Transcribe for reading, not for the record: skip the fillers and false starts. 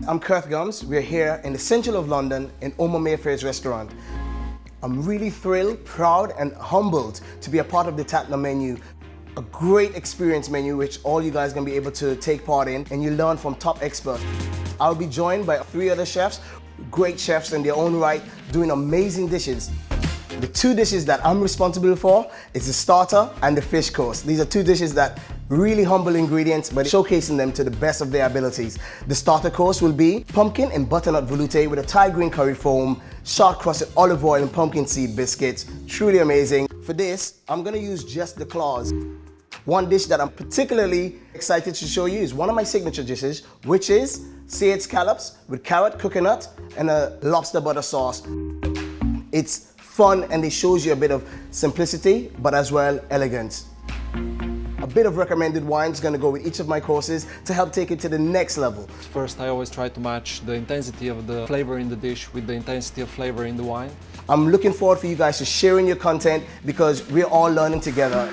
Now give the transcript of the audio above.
I'm Kerth Gumbs. We're here in the central of London in Ormer Mayfair's restaurant. I'm really thrilled, proud and humbled to be a part of the Tatler menu. A great experience menu which all you guys are going to be able to take part in, and you learn from top experts. I'll be joined by 3 other chefs, great chefs in their own right, doing amazing dishes. The 2 dishes that I'm responsible for is the starter and the fish course. These are 2 dishes that really humble ingredients, but showcasing them to the best of their abilities. The starter course will be pumpkin and butternut veloute with a Thai green curry foam, sharp crusted olive oil and pumpkin seed biscuits. Truly amazing. For this, I'm gonna use just the claws. One dish that I'm particularly excited to show you is one of my signature dishes, which is seared scallops with carrot, coconut, and a lobster butter sauce. It's fun and it shows you a bit of simplicity, but as well elegance. A bit of recommended wine is going to go with each of my courses to help take it to the next level. First, I always try to match the intensity of the flavor in the dish with the intensity of flavor in the wine. I'm looking forward for you guys to sharing your content because we're all learning together.